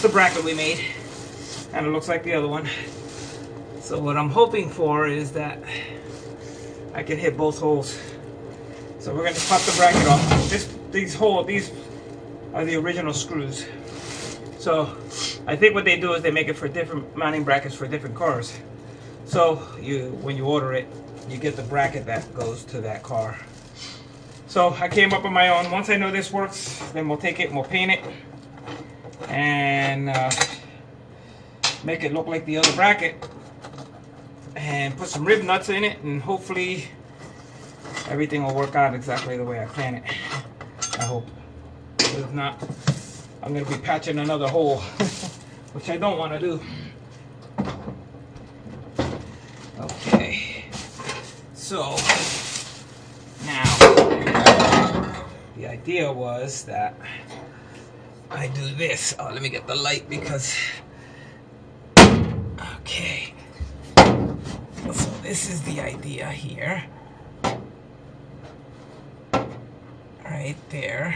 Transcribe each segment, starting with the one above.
the bracket we made, and it looks like the other one. So what I'm hoping for is that I can hit both holes. So we're going to pop the bracket off. These are the original screws. So I think what they do is they make it for different mounting brackets for different cars. So when you order it, you get the bracket that goes to that car. So I came up on my own. Once I know this works, then we'll take it and we'll paint it and make it look like the other bracket and put some rib nuts in it, and hopefully everything will work out exactly the way I plan it. I hope. But if not, I'm going to be patching another hole, which I don't want to do. Okay, so now the idea was that I do this. Oh, let me get the light because, okay, so this is the idea here, right there.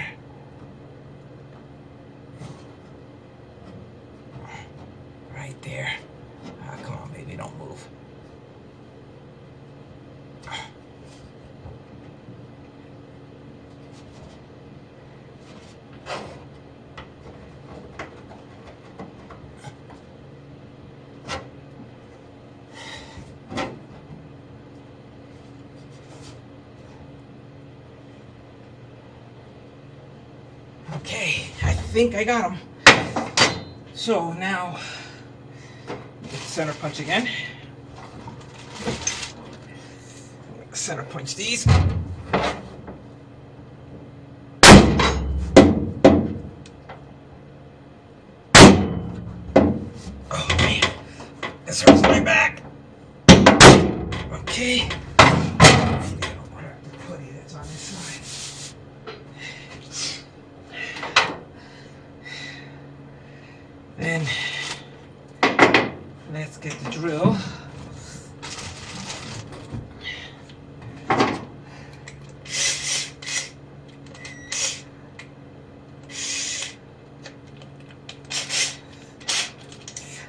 Right there. Ah, come on, baby, don't move. Okay, I think I got them. So now, get the center punch again. Center punch these. Oh man, this hurts my back. Okay. Hopefully I don't crack the putty that's on this side. Then let's get the drill.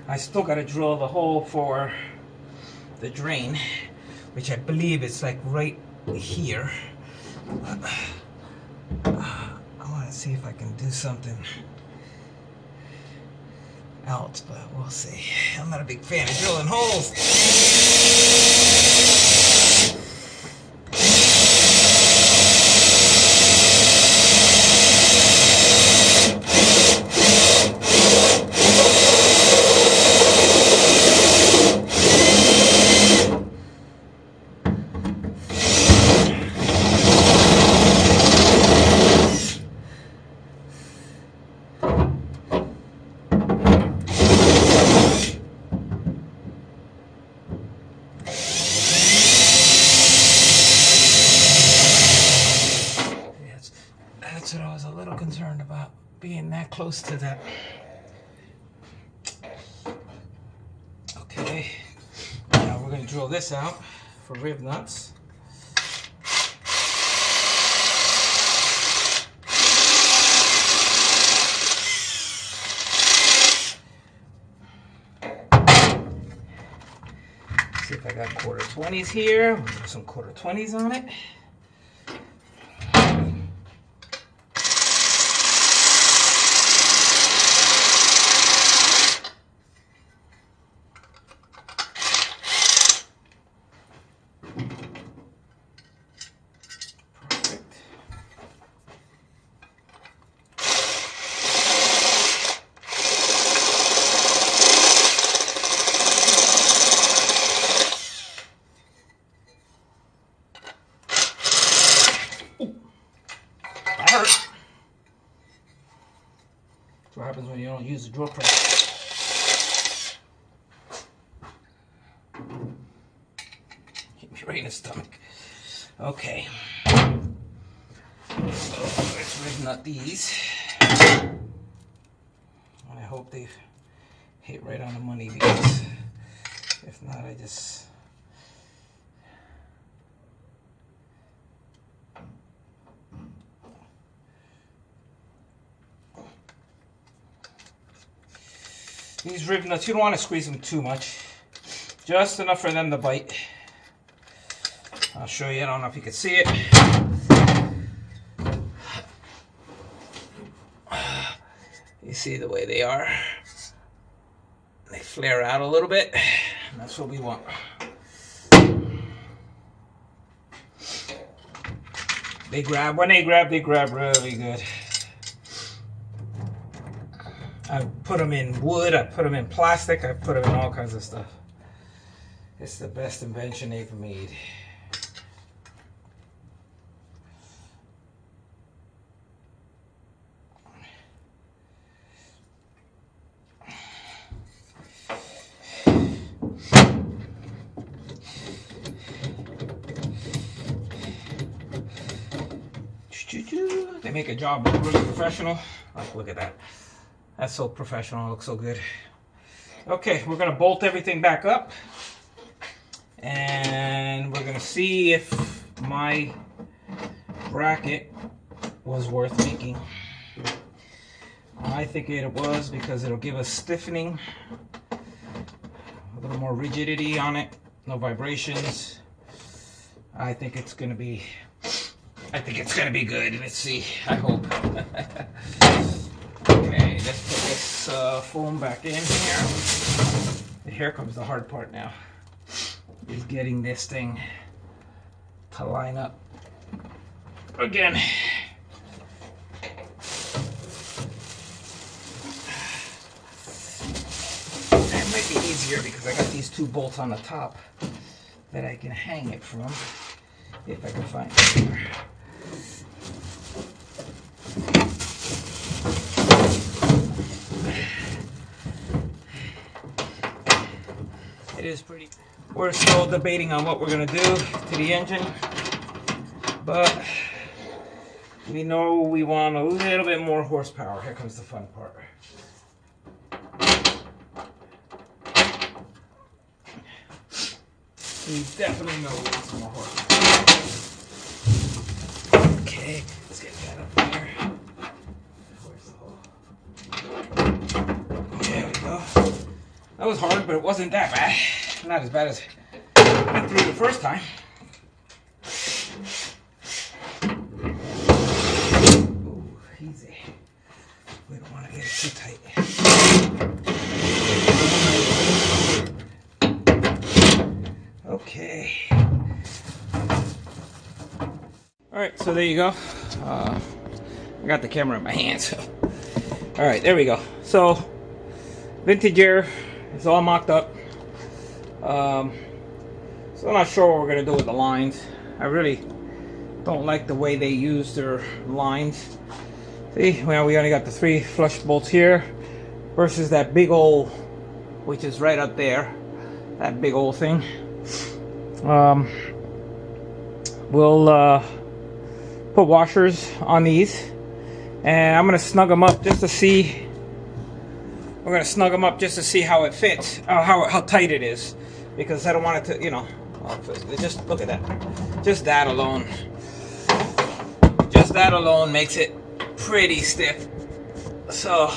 I still got to drill the hole for the drain, which I believe is like right here. I want to see if I can do something else, but we'll see. I'm not a big fan of drilling holes. That's what I was a little concerned about, being that close to that. Okay, now we're going to drill this out for rib nuts. See if I got quarter 20s here. We'll put some quarter 20s on it. What happens when you don't use the drill press? Hit me right in the stomach. Okay. So let's rib nut these. And I hope they hit right on the money, because if not, I just... These rib nuts, you don't want to squeeze them too much. Just enough for them to bite. I'll show you. I don't know if you can see it. You see the way they are. They flare out a little bit. That's what we want. They grab. When they grab really good. I put them in wood, I put them in plastic, I put them in all kinds of stuff. It's the best invention they've made. They make a job really professional. Like, look at that. That's so professional, it looks so good. Okay, we're gonna bolt everything back up. And we're gonna see if my bracket was worth making. I think it was, because it'll give us stiffening, a little more rigidity on it, no vibrations. I think it's gonna be good. Let's see, I hope. Okay, let's put this foam back in here. And here comes the hard part now, is getting this thing to line up again. It might be easier because I got these two bolts on the top that I can hang it from, if I can find it here. It is pretty. We're still debating on what we're going to do to the engine, but we know we want a little bit more horsepower. Here comes the fun part. We definitely know we want some more horsepower. Okay, let's get that up there. Where's the hole? There we go. That was hard, but it wasn't that bad. Not as bad as I went through the first time. Ooh, easy. We don't want to get it too tight. Okay. Alright, so there you go. I got the camera in my hand, so. Alright, there we go. So, vintage air. It's all mocked up. So I'm not sure what we're going to do with the lines. I really don't like the way they use their lines. See, well, we only got the 3 flush bolts here versus that big old, which is right up there. That big old thing. We'll put washers on these, and I'm going to snug them up just to see. We're going to snug them up just to see how it fits, how tight it is, because I don't want it to, you know, just look at that. Just that alone makes it pretty stiff. So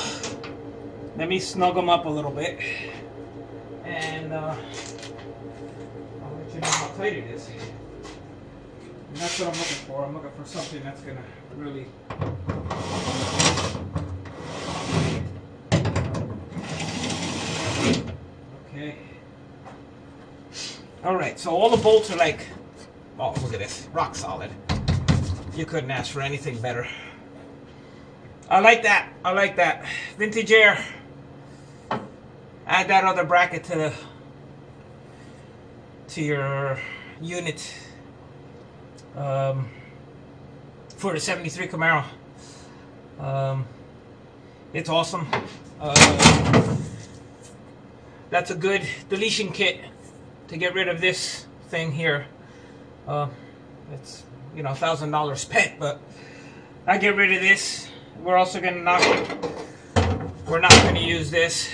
let me snug them up a little bit, and I'll let you know how tight it is. And that's what I'm looking for. I'm looking for something that's going to really... Okay. Alright, so all the bolts are like, oh, look at this, rock solid. You couldn't ask for anything better. I like that. I like that. Vintage air. Add that other bracket to your unit for the 73 Camaro. It's awesome. That's a good deletion kit to get rid of this thing here. It's, you know, $1,000 spent, but I get rid of this. We're also going to we're not going to use this,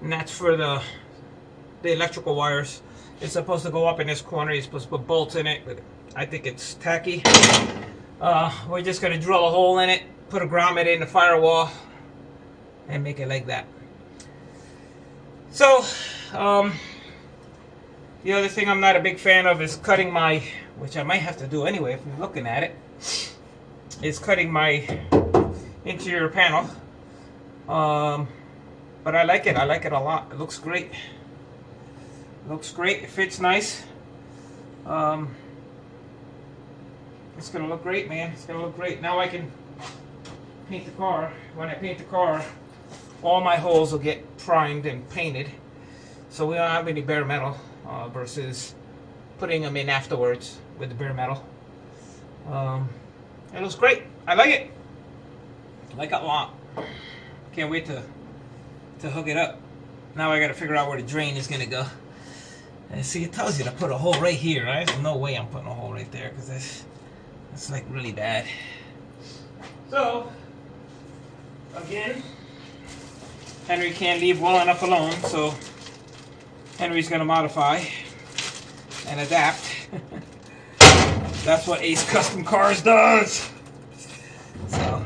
and that's for the electrical wires. It's supposed to go up in this corner. You're supposed to put bolts in it, but I think it's tacky. We're just going to drill a hole in it, put a grommet in the firewall, and make it like that. So, the other thing I'm not a big fan of is cutting my, which I might have to do anyway if you're looking at it, is cutting my interior panel. But I like it. I like it a lot. It looks great. It looks great. It fits nice. It's gonna look great, man. It's gonna look great. Now I can paint the car. When I paint the car, all my holes will get primed and painted, so we don't have any bare metal versus putting them in afterwards with the bare metal. It looks great. I like it. I like it a lot. Can't wait to hook it up. Now I gotta figure out where the drain is gonna go. And see, it tells you to put a hole right here, right? There's no way I'm putting a hole right there because that's like really bad. So, again, Henry can't leave well enough alone, so Henry's gonna modify and adapt. That's what Ace Custom Cars does. So,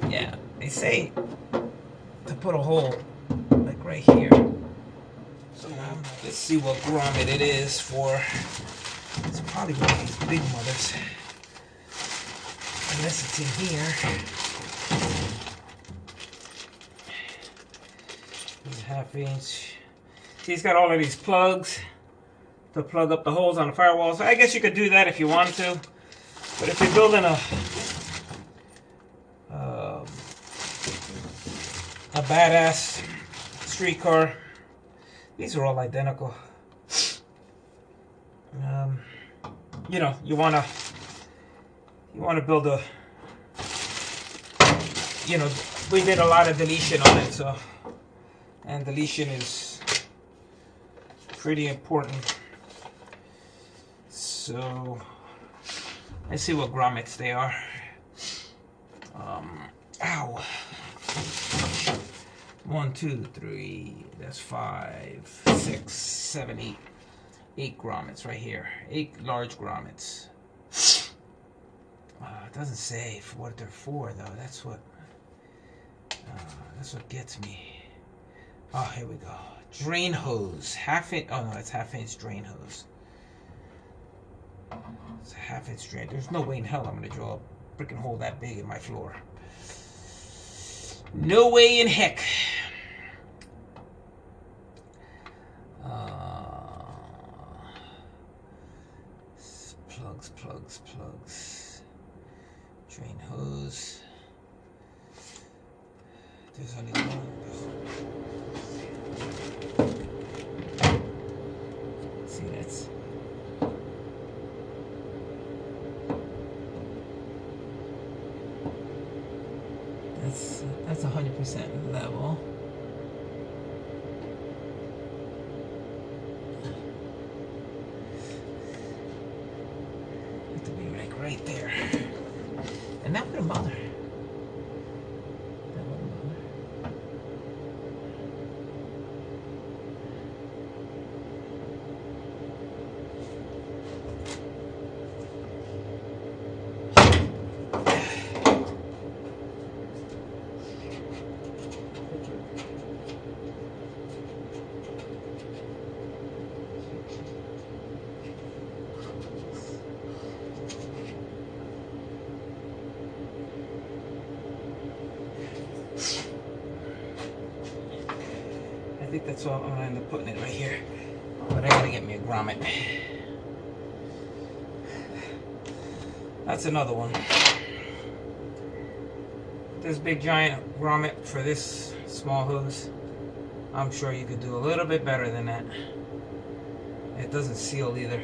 yeah, they say to put a hole like right here. So let's see what grommet it is for. It's probably one of these big mothers, unless it's in here. It's a 1/2 inch. See, he's got all of these plugs to plug up the holes on the firewall. So I guess you could do that if you wanted to. But if you're building a badass street car, these are all identical. You know, you wanna build a. You know, we did a lot of deletion on it, so, and deletion is pretty important. So let's see what grommets they are. Ow. 1, 2, 3. That's 5, 6, 7, 8. 8 grommets right here. 8 large grommets. It doesn't say what they're for though. That's what gets me. Oh, here we go. Drain hose. 1/2 inch. Oh no, it's 1/2 inch drain hose. It's a 1/2 inch drain. There's no way in hell I'm gonna draw a freaking hole that big in my floor. No way in heck. Plugs. Drain hose. There's only one. See, that's 100% level. Have to be like right there, and that wouldn't bother. I think that's all I'm gonna end up putting it right here. But I gotta get me a grommet. That's another one. This big giant grommet for this small hose. I'm sure you could do a little bit better than that. It doesn't seal either.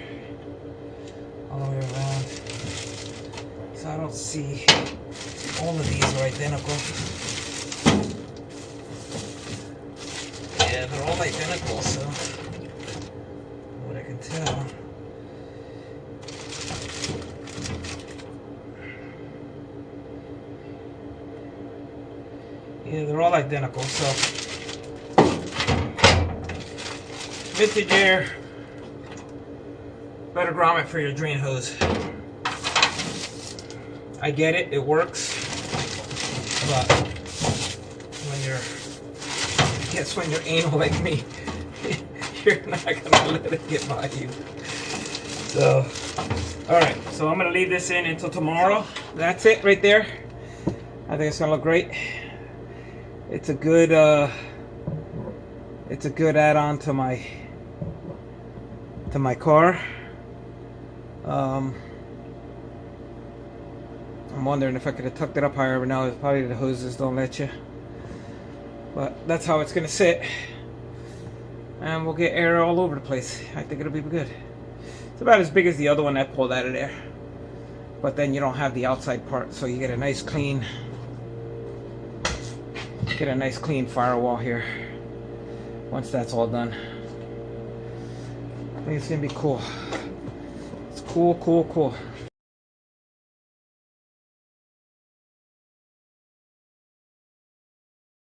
All the way around. So I don't see all of these are identical. Yeah, they're all identical, so what I can tell. Yeah, they're all identical, so vintage air, better grommet for your drain hose. I get it, it works, but when you're anal like me, you're not gonna let it get by you. So, all right. So I'm gonna leave this in until tomorrow. That's it right there. I think it's gonna look great. It's a good add-on to my car. I'm wondering if I could have tucked it up higher, but now probably the hoses don't let you. But that's how it's gonna sit, and we'll get air all over the place. I think it'll be good. It's about as big as the other one that pulled out of there, but then you don't have the outside part, so you get a nice clean firewall here once that's all done. I think it's gonna be cool. It's cool.